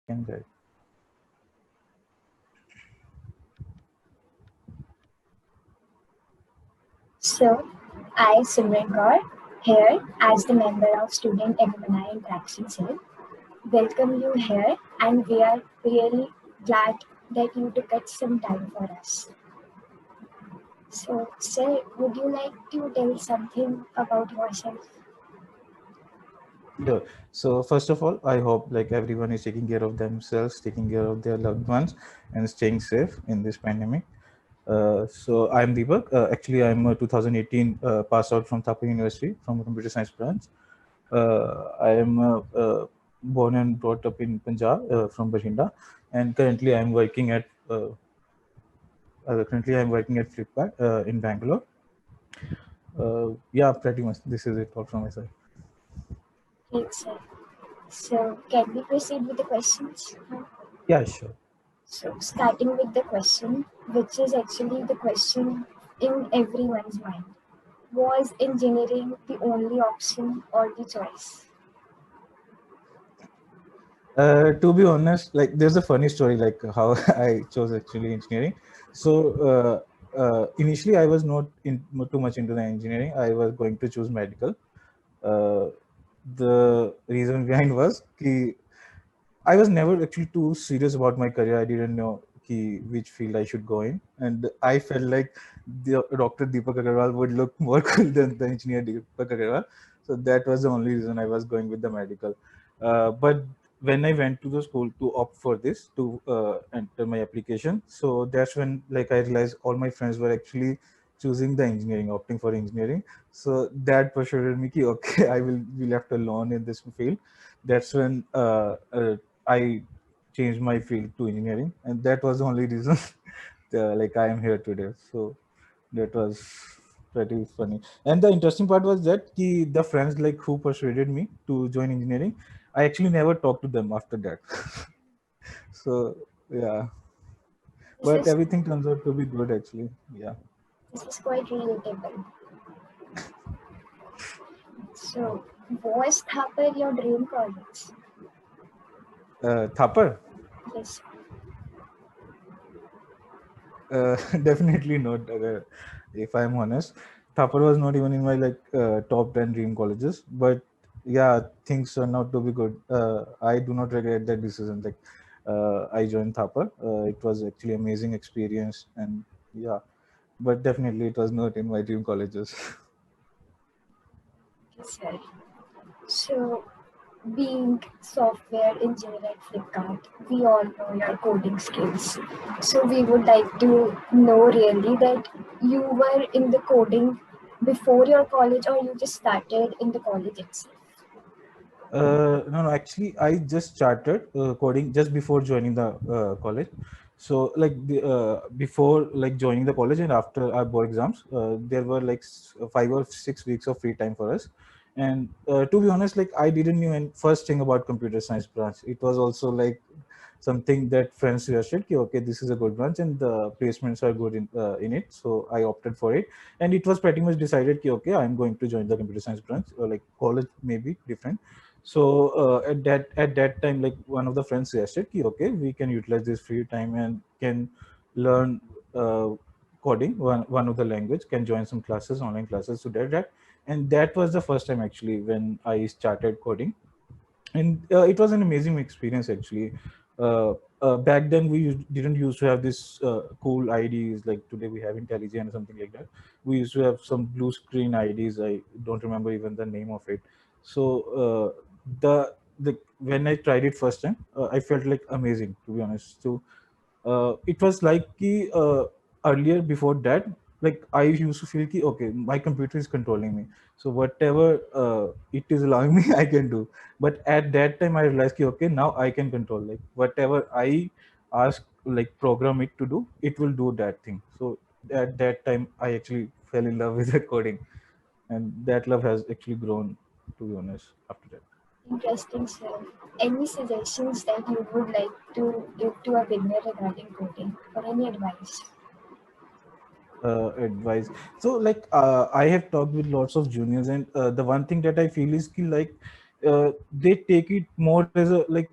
can guide. So, I, Simran Kaur, here as the member of Student Alumni Interaction Cell, welcome you here, and we are really glad that you took out some time for us. So, sir, would you like to tell something about yourself? Sure. So first of all, I hope like everyone is taking care of themselves, taking care of their loved ones, and staying safe in this pandemic. So I'm Deepak. Actually, I'm a 2018 pass out from Thapar University from computer science branch. I am born and brought up in Punjab from Bathinda, and currently I'm working at Flipkart in Bangalore. Yeah, pretty much. This is it all from my side. Great, sir. So, can we proceed with the questions? Yeah, sure. So, starting with the question, which is actually the question in everyone's mind. Was engineering the only option or the choice? To be honest, like there's a funny story like how I chose actually engineering. So initially I was not too much into the engineering. I was going to choose medical. Uh, the reason behind was ki I was never actually too serious about my career. I didn't know which field I should go in, and I felt like Dr. Deepak Agarwal would look more cool than the engineer Deepak Agarwal. So that was the only reason I was going with the medical. But when I went to the school to opt for this to enter my application, so that's when like I realized all my friends were actually choosing the engineering, opting for engineering. So that persuaded me, ki, okay, I will be left alone in this field. That's when I changed my field to engineering, and that was the only reason like I am here today. So that was pretty funny. And the interesting part was that the friends like who persuaded me to join engineering, I actually never talked to them after that. So yeah, This but is everything turns out to be good actually. Yeah. this is quite relatable. So, was Thapar your dream college? Thapar? Yes. Definitely not. If I'm honest, Thapar was not even in my like top 10 dream colleges. But yeah, things turned out to be good. I do not regret that decision. Like I joined Thapar. It was actually amazing experience, and yeah, but definitely it was not in my dream colleges. Yes, right. So, being software engineer at Flipkart, we all know your coding skills. So, we would like to know really that you were in the coding before your college or you just started in the college itself. No, no. Actually, I just started coding just before joining the college. So, like before like joining the college and after our board exams, there were like 5 or 6 weeks of free time for us. And to be honest, like I didn't knew any first thing about computer science branch. It was also like something that friends suggested. Ki, okay, this is a good branch and the placements are good in it. So I opted for it, and it was pretty much decided. Ki, okay, I'm going to join the computer science branch. Like college may be different, so at that time like one of the friends suggested ki, okay, we can utilize this free time and can learn uh, coding, one of the language, can join some classes, online classes, to that. And that was the first time actually when I started coding, and it was an amazing experience actually. Back then we didn't used to have this cool IDs like today we have IntelliJ or something like that. We used to have some blue screen IDs. I don't remember even the name of it. So the when I tried it first time, I felt like amazing, to be honest. So it was like earlier before that, like I used to feel ki, okay, my computer is controlling me, so whatever it is allowing me I can do. But at that time I realized ki, okay, now I can control, like whatever I ask, like program it to do, it will do that thing. So at that time I actually fell in love with the coding, and that love has actually grown, to be honest, after that. Interesting, sir. Any suggestions that you would like to give to a beginner regarding coding or any advice? Advice. So like I have talked with lots of juniors, and the one thing that I feel is ki, like they take it more as a like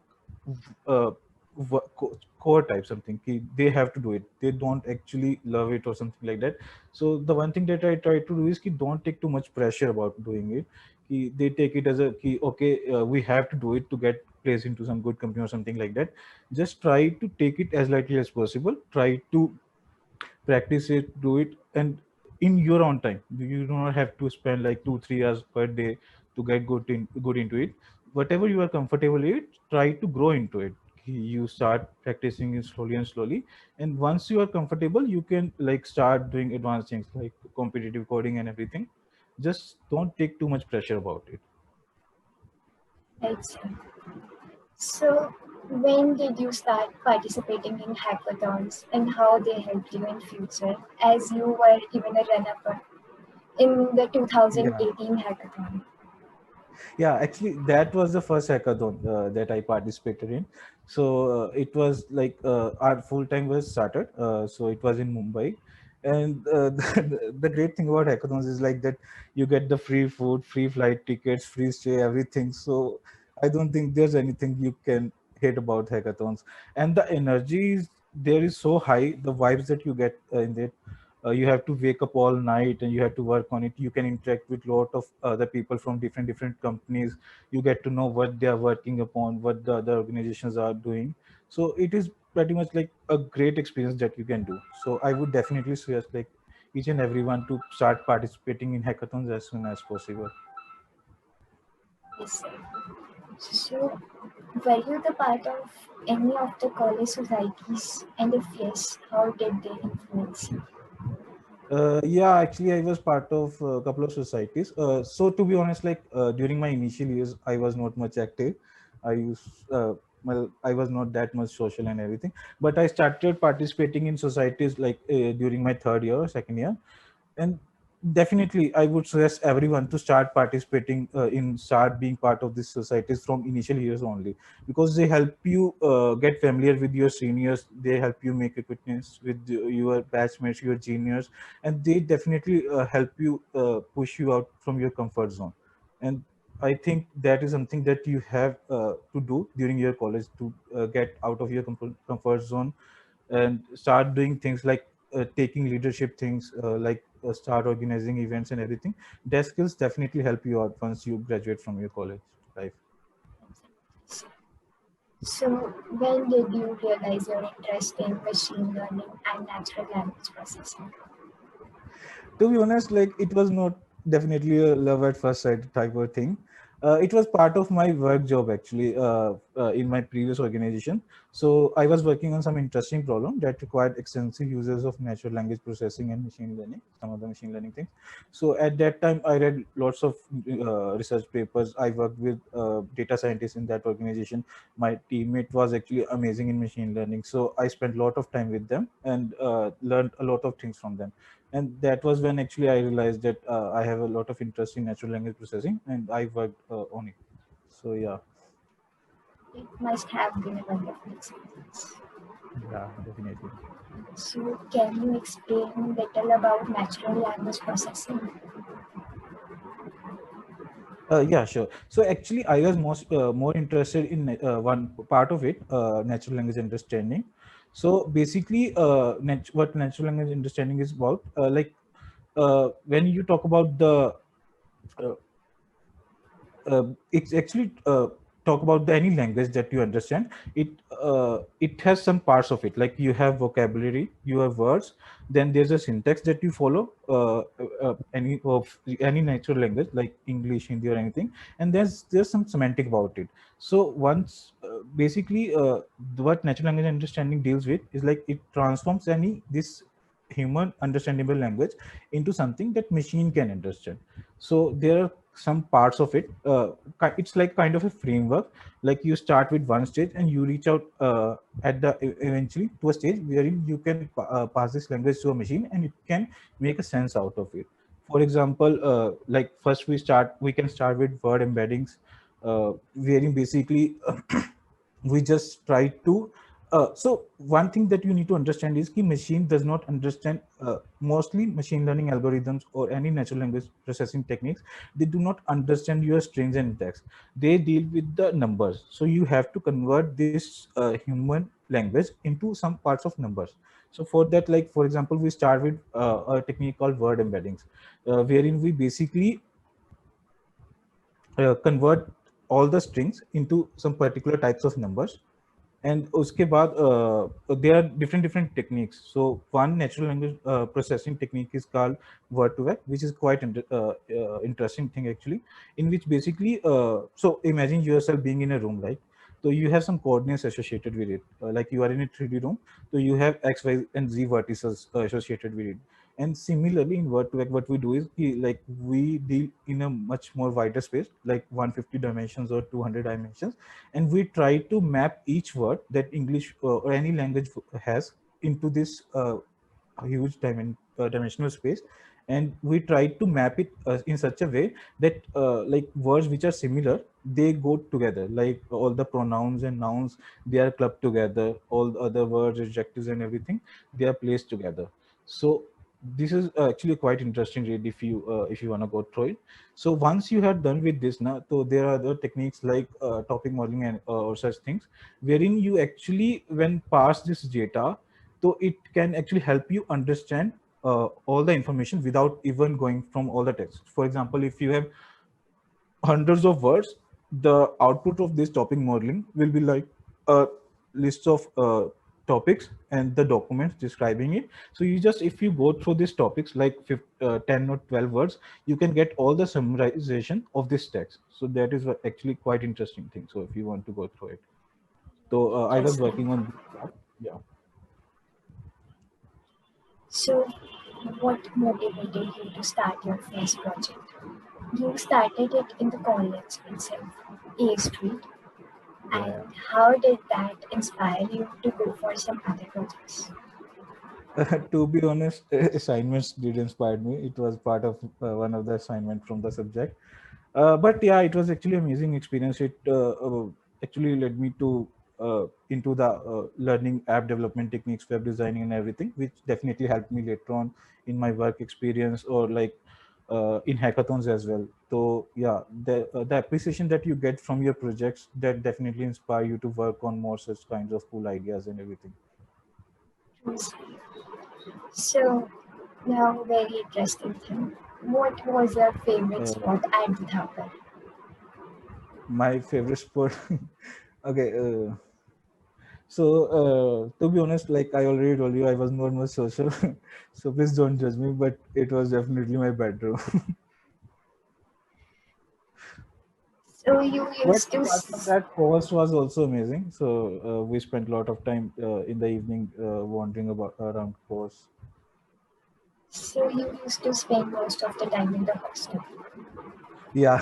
core type something they have to do it, they don't actually love it or something like that. So the one thing that I try to do is don't take too much pressure about doing it. They take it as a okay, we have to do it to get placed into some good company or something like that. Just try to take it as lightly as possible, try to practice it, do it, and in your own time. You do not have to spend like 2 3 hours per day to get good into it. Whatever you are comfortable with, try to grow into it. You start practicing it slowly and slowly, and once you are comfortable, you can like start doing advanced things like competitive coding and everything. Just don't take too much pressure about it. Right, sir. So, when did you start participating in hackathons and how they helped you in future, as you were even a runner-up in the Yeah. 2018 hackathon? Yeah, actually that was the first hackathon that I participated in. So it was like our full time was started, so it was in Mumbai. And the great thing about hackathons is like that you get the free food, free flight tickets, free stay, everything. So I don't think there's anything you can hate about hackathons. And the energy is there is so high, the vibes that you get in it. You have to wake up all night and you have to work on it. You can interact with lot of other people from different companies. You get to know what they are working upon, what the other organizations are doing. So it is pretty much like a great experience that you can do. So I would definitely suggest like each and everyone to start participating in hackathons as soon as possible. Yes, sir. So, were you the part of any of the college societies? And if yes, how did they influence you? Yeah, actually, I was part of a couple of societies. So to be honest, like during my initial years, I was not much active. I used, well, I was not that much social and everything. But I started participating in societies like during my third year, or second year, and definitely I would suggest everyone to start participating start being part of these societies from initial years only, because they help you get familiar with your seniors, they help you make acquaintance with your batchmates, your juniors, and they definitely help you push you out from your comfort zone. And I think that is something that you have to do during your college to get out of your comfort zone and start doing things like taking leadership things, like start organizing events and everything. That skills definitely help you out once you graduate from your college life. So, when did you realize your interest in machine learning and natural language processing? To be honest, like it was not definitely a love at first sight type of thing. It was part of my work job actually, in my previous organization. So I was working on some interesting problem that required extensive uses of natural language processing and machine learning, some of the machine learning things. So at that time I read lots of research papers. I worked with data scientists in that organization. My teammate was actually amazing in machine learning, so I spent a lot of time with them and learned a lot of things from them. And that was when actually I realized that I have a lot of interest in natural language processing, and I worked on it. So yeah. It must have been a wonderful experience. Yeah, definitely. So, can you explain little about natural language processing? Yeah, sure. So actually, I was more interested in one part of it, natural language understanding. So basically, what natural language understanding is about, when you talk about the uh, it's actually talk about any language that you understand. It has some parts of it, like you have vocabulary, you have words, then there's a syntax that you follow, any of any natural language like English, Hindi or anything, and there's some semantic about it. So once basically what natural language understanding deals with is like it transforms any this human understandable language into something that machine can understand. So there are some parts of it, it's like kind of a framework. Like you start with one stage and you reach out at the eventually to a stage wherein you can pass this language to a machine and it can make a sense out of it. For example, like first we can start with word embeddings, wherein basically we just try to So one thing that you need to understand is that machine does not understand, mostly machine learning algorithms or any natural language processing techniques. They do not understand your strings and text. They deal with the numbers. So you have to convert this human language into some parts of numbers. So for that, like for example, we start with a technique called word embeddings, wherein we basically convert all the strings into some particular types of numbers. And uske baad, there are different techniques. So one natural language processing technique is called word to vec, which is quite interesting thing actually, in which basically, so imagine yourself being in a room, right? So you have some coordinates associated with it, like you are in a 3D room, so you have x, y, and z vertices associated with it. And similarly in word to vec, what we do is like we deal in a much more wider space, like 150 dimensions or 200 dimensions, and we try to map each word that English or any language has into this huge dimensional space. And we try to map it in such a way that like words which are similar, they go together, like all the pronouns and nouns, they are clubbed together, all the other words, adjectives and everything, they are placed together. So this is actually quite interesting read if you want to go through it. So once you have done with this now, so there are other techniques like topic modeling and or such things, wherein you actually when pass this data, so it can actually help you understand all the information without even going from all the text. For example, if you have hundreds of words, the output of this topic modeling will be like a list of topics and the documents describing it. So you just, if you go through these topics like 10 or 12 words, you can get all the summarization of this text. So that is what actually quite interesting thing. So if you want to go through it, so I was Yes, ma'am. working on this part. Yeah. So, what motivated you to start your first project? You started it in the college itself, A Street, Yeah. and how did that inspire you to go for some other projects? To be honest, assignments did inspire me. It was part of one of the assignment from the subject. But yeah, it was actually amazing experience. It actually led me to into the learning app development techniques, web designing, and everything, which definitely helped me later on in my work experience or like in hackathons as well. So yeah, the appreciation that you get from your projects, that definitely inspire you to work on more such kinds of cool ideas and everything. Yes. So, now very interesting thing. What was your favorite Uh, spot at the Dhaka? my favorite sport. Okay. So to be honest, like I already told you, I was not much social, so please don't judge me. But it was definitely my bedroom. So you But used to, apart from that, course was also amazing. So we spent a lot of time in the evening wandering about around course. spend most of the time in the hostel. Yeah.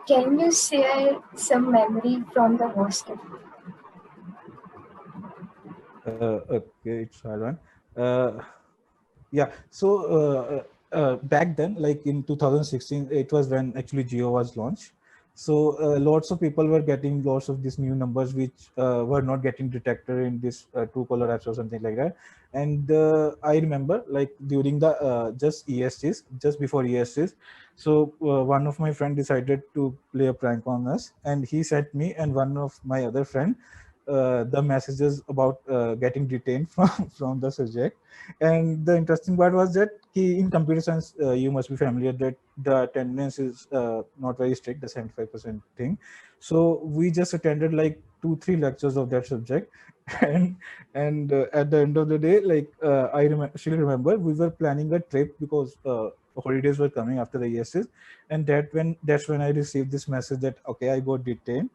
Can you share some memory from the hostel? Okay, it's hard one. Uh, yeah. So back then, like in 2016, it was when actually Geo was launched. So lots of people were getting lots of these new numbers which were not getting detected in this Truecaller apps or something like that. And I remember like during the just ESTs, just before ESTs, so one of my friend decided to play a prank on us, and he sent me and one of my other friend the messages about getting detained from the subject. And the interesting part was that in computer science, you must be familiar that the attendance is not very strict, the 75% thing. So we just attended like 2 3 lectures of that subject. and at the end of the day, like still remember we were planning a trip because holidays were coming after the ESs. And that's when I received this message that okay, I got detained.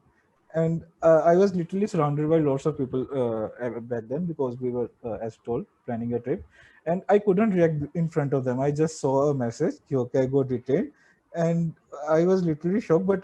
And I was literally surrounded by lots of people back then because we were, as told, planning a trip, and I couldn't react in front of them. I just saw a message, "Ki, okay, I got detained," and I was literally shocked. But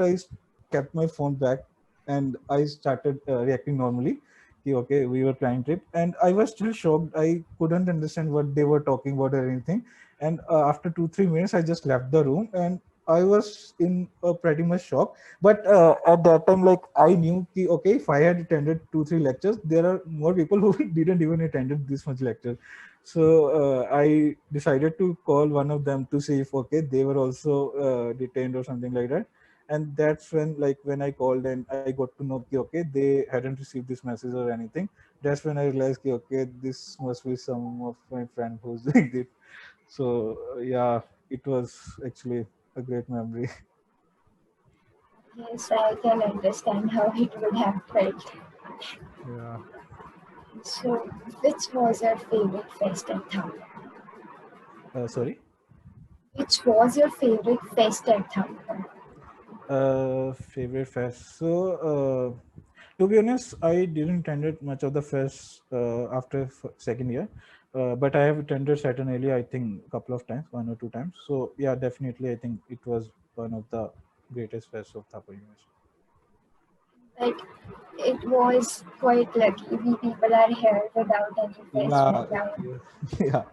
kept my phone back, and I started reacting normally. Ki, okay, we were planning trip, and I was still shocked. I couldn't understand what they were talking about or anything. And after 2 3 minutes, I just left the room, and I was in a pretty much shock. But at that time, like I knew ki, okay, if I had attended 2 3 lectures, there are more people who didn't even attended this much lecture. So I decided to call one of them to see if okay they were also detained or something like that. And that's when like when I called and I got to know ki, okay, they hadn't received this message or anything. That's when I realized ki, okay, this must be some of my friend who's doing it. So yeah, it was actually a great memory. Yes, I can understand how it would have felt. Yeah. So, which was your favorite fest at Thumb? Sorry. Which was your favorite fest at Thumb? Favorite fest. So to be honest, I didn't attended much of the fest after second year, but I have attended Saturnalia I think a couple of times, 1 or 2 times. So yeah, definitely I think it was one of the greatest fests of Thapa University. But it was quite lucky. We people are here without any fest Yeah, background. yeah, yeah,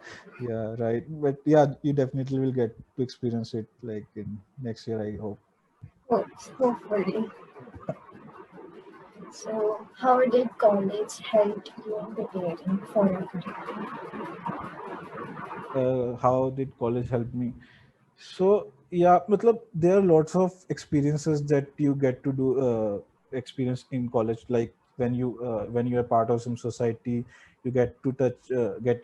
yeah, right. But yeah, you definitely will get to experience it like in next year, I hope. Hopefully. So, how did college help you in preparing for your career? How did college help me? So yeah, matlab, there are lots of experiences that you get to do experience in college. Like when you are part of some society, you get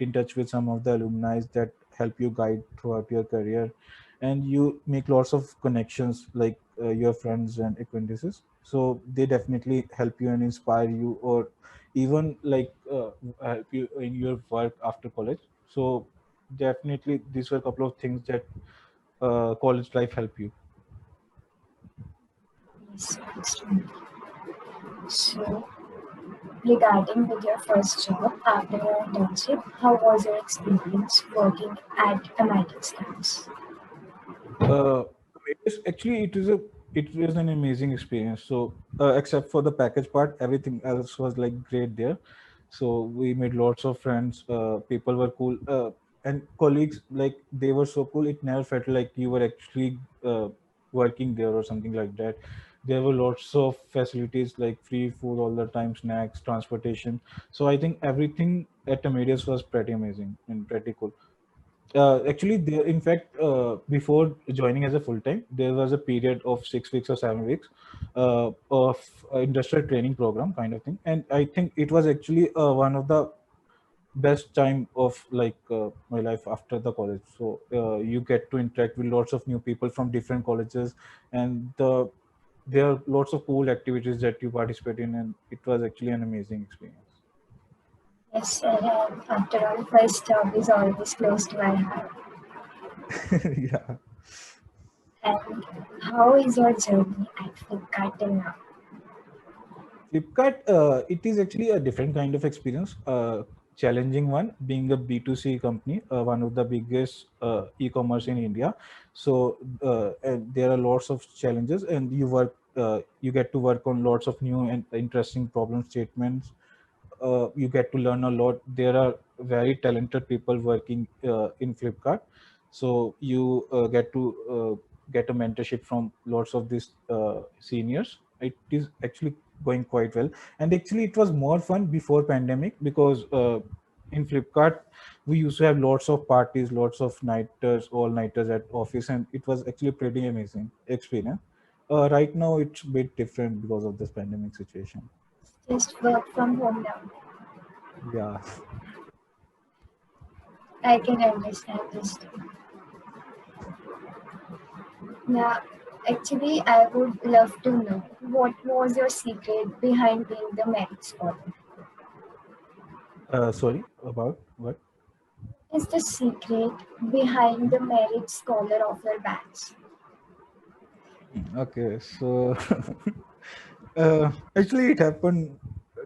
in touch with some of the alumni that help you guide throughout your career, and you make lots of connections like your friends and acquaintances. So they definitely help you and inspire you, or even like help you in your work after college. So definitely these were a couple of things that college life help you. Yes, extremely. So, regarding with your first job after your internship, how was your experience working at MIT Stamps? uh, actually it was an amazing experience. So except for the package part, everything else was like great there. So we made lots of friends, people were cool, and colleagues, like they were so cool, it never felt like you were actually working there or something like that. There were lots of facilities like free food all the time, snacks, transportation. So I think everything at Amadeus was pretty amazing and pretty cool. Actually, there, in fact, before joining as a full time, there was a period of 6 weeks or 7 weeks of industrial training program kind of thing, and I think it was actually one of the best time of like my life after the college. So you get to interact with lots of new people from different colleges, and there are lots of cool activities that you participate in, and it was actually an amazing experience. Yes, and after all, first job is always close to my heart. Yeah. And how is your journey at Flipkart till now? Flipkart, it is actually a different kind of experience, challenging one, being a B2C company, one of the biggest e-commerce in India. So and there are lots of challenges, and you get to work on lots of new and interesting problem statements. You get to learn a lot. There are very talented people working in Flipkart, so you get a mentorship from lots of these seniors. It is actually going quite well, and actually it was more fun before pandemic because in Flipkart we used to have lots of parties, lots of nighters, all nighters at office, and it was actually pretty amazing experience. Right now it's a bit different because of this pandemic situation. Just work from home now. Yeah. I can understand this too. Now, actually, I would love to know what was your secret behind being the merit scholar? Sorry, about what? Is the secret behind the merit scholar of your batch? Okay, so actually, it happened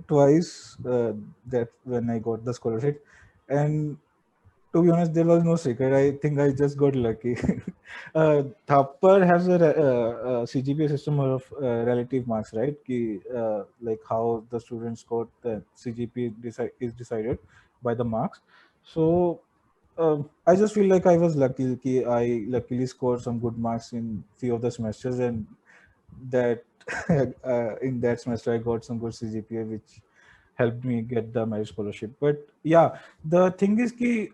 twice that when I got the scholarship, and to be honest, there was no secret. I think I just got lucky. Thapar has a CGPA system of relative marks, right? Like how the students got the CGPA is decided by the marks. So I just feel like I was lucky. I luckily scored some good marks in few of the semesters, and that in that semester I got some good CGPA, which helped me get the merit scholarship. But yeah, the thing is ki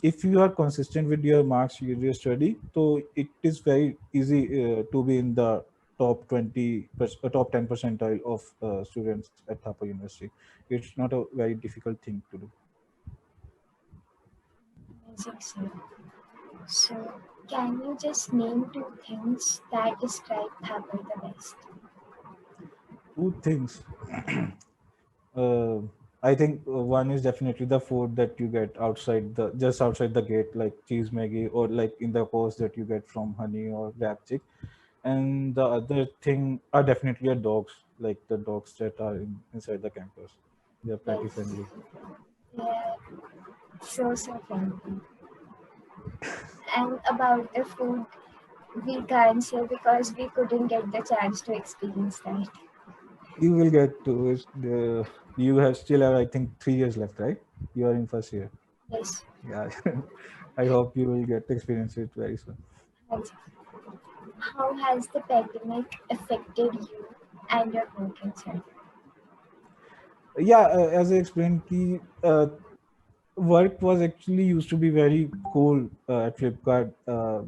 if you are consistent with your marks, your study, so it is very easy to be in the top 20 top 10 percentile of students at Thapa University. It's not a very difficult thing to do. Amazing, sir. So, can you just name two things that describe Thapar the best? Two things. Uh, I think one is definitely the food that you get outside the just outside the gate, like cheese Maggie, or like in the post that you get from Honey or Rap Chick. And the other thing are definitely are dogs, like the dogs that are inside the campus. They are pretty Yes, friendly. yeah, so friendly. And about the food, we can't say because we couldn't get the chance to experience that. You will get to it. You have still have, I think, 3 years left, right? You are in first year. Yes, Yeah. I hope you will get to experience it very soon. thanks. How has the pandemic affected you and your work inside? Yeah, as I explained, work was actually used to be very cool at Flipkart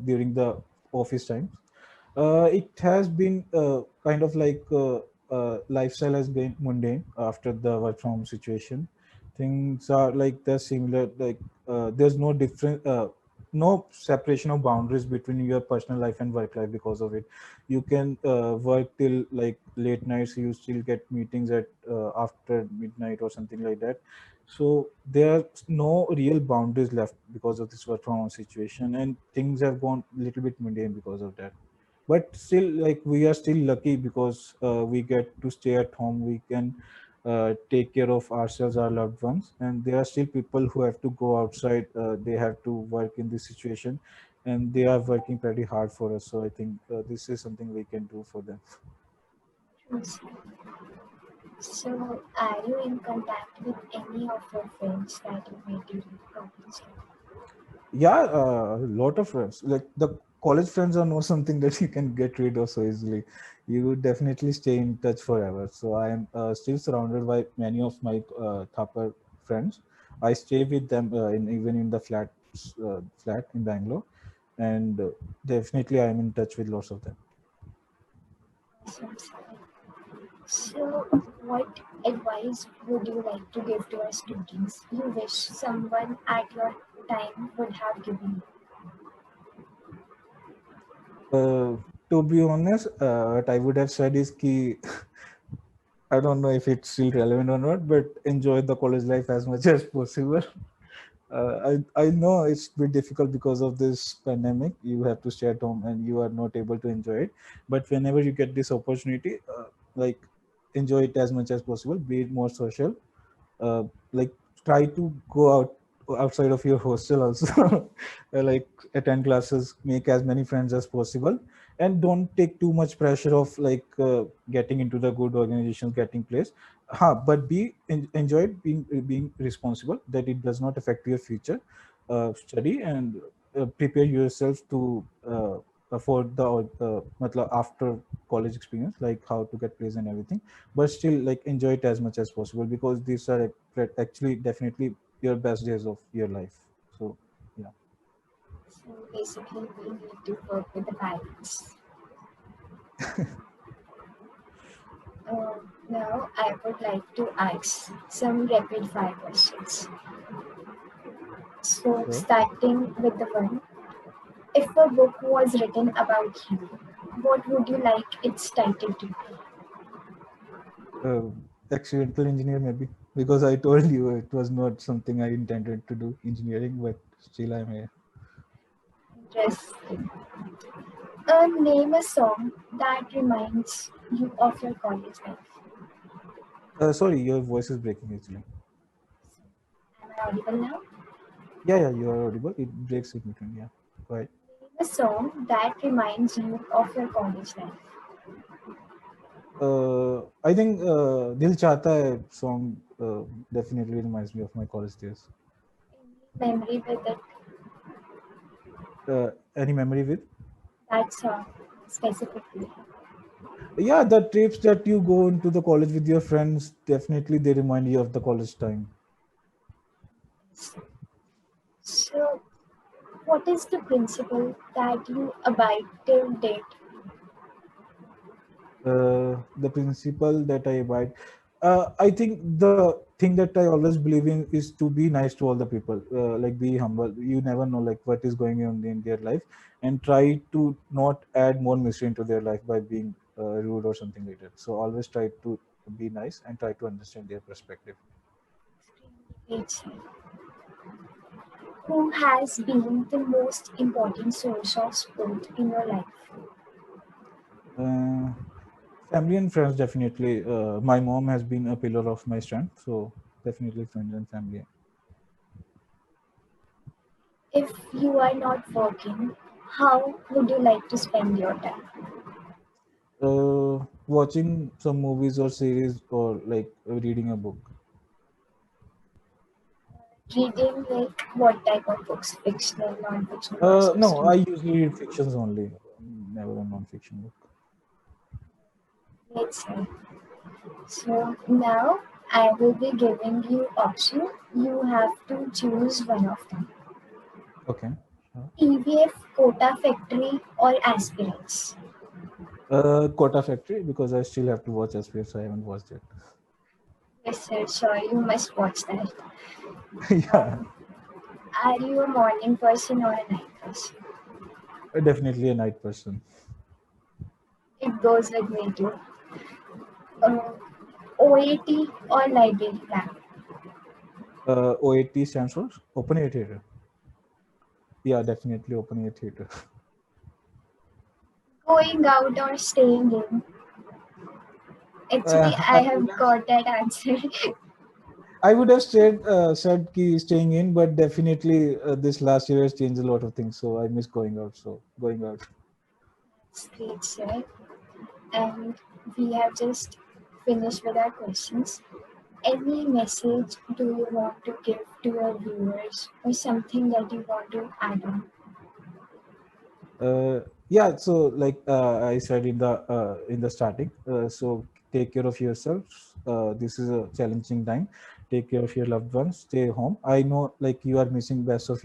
during the office times. It has been kind of like lifestyle has been mundane after the work from home situation. Things are like they're similar. Like there's no different, no separation of boundaries between your personal life and work life because of it. You can work till like late nights. You still get meetings at after midnight or something like that. So there's no real boundaries left because of this work from home situation, and things have gone a little bit mundane because of that. But still, like we are still lucky because we get to stay at home. We can take care of ourselves, our loved ones, and there are still people who have to go outside. They have to work in this situation, and they are working pretty hard for us. So I think this is something we can do for them. Yes. So, are you in contact with any of your friends that you met during college? Yeah, a lot of friends. Like the college friends are not something that you can get rid of so easily. You would definitely stay in touch forever. So I am still surrounded by many of my Thapar friends. I stay with them even in the flat in Bangalore, and definitely I am in touch with lots of them. Awesome, sir. So, what advice would you like to give to our students you wish someone at your time would have given Uh, to be honest, what I would have said is ki I don't know if it's still relevant or not, but enjoy the college life as much as possible. I know it's a bit difficult because of this pandemic. You have to stay at home and you are not able to enjoy it. But whenever you get this opportunity, like enjoy it as much as possible. Be more social. Uh, like try to go outside of your hostel also. Like attend classes, make as many friends as possible, and don't take too much pressure of like getting into the good organizations, getting placed. But enjoy being responsible, that it does not affect your future study, and prepare yourself to for the after college experience, like how to get placed and everything. But still, like enjoy it as much as possible because these are actually definitely your best days of your life. So yeah. So basically, we need to work with the balance. Now, I would like to ask some rapid fire questions. So, Sure. starting with the one, if a book was written about you, what would you like its title to be? uh, Accidental engineer maybe, because I told you it was not something I intended to do engineering, but still I'm here. Interesting. Name a song that reminds you of your college life. Sorry, your voice is breaking actually. Am I audible now? Yeah, you are audible. It breaks in between. Yeah, go ahead. Name a song that reminds you of your college life. I think Dil Chahta Hai song definitely reminds me of my college days. Any memory with it? Any memory with? That's specifically. Yeah, the trips that you go into the college with your friends, definitely they remind you of the college time. So, what is the principle that you abide till date? The principle that I abide. I think the thing that I always believe in is to be nice to all the people. Like be humble. You never know like what is going on in their life, and try to not add more mystery into their life by being rude or something like that. So always try to be nice and try to understand their perspective. It's who has been the most important source of support in your life? Uh, Family and friends definitely. My mom has been a pillar of my strength, so definitely friends and family. If you are not working, how would you like to spend your time? Watching some movies or series or like reading a book. Reading, like what type of books? Fictional, non-fictional, or No, social? I usually read fictions only, never a non-fiction book. Let's see. So now I will be giving you option. You have to choose one of them. Okay. Sure. TVF, Quota Factory, or Aspirants. Kota Factory because I still have to watch SPS, so I haven't watched it. Yes, sir. Sure, you must watch that. Yeah, Are you a morning person or a night person? definitely a night person. It goes with me too. Uh, OAT or library plan? OAT stands for Open Air Theater. Yeah, definitely Open Air Theater. Going out or staying in? Actually, I I would have have, got that answer. I would have said ki staying in, but definitely this last year has changed a lot of things, so I miss going out. So going out. Great, sir. And we have just finished with our questions. Any message do you want to give to your viewers or something that you want to add on? Uh, yeah, so like I said in the starting, so take care of yourselves. This is a challenging time. Take care of your loved ones. Stay home. I know like you are missing best of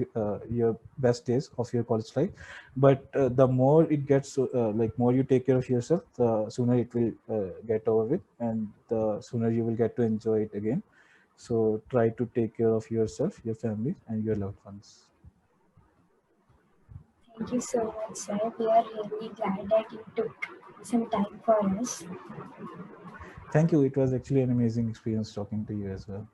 your best days of your college life, but the more it gets like more you take care of yourself, the sooner it will get over with, and the sooner you will get to enjoy it again. So try to take care of yourself, your family, and your loved ones. Thank you so much, sir. We are really glad that you took some time for us. Thank you. It was actually an amazing experience talking to you as well.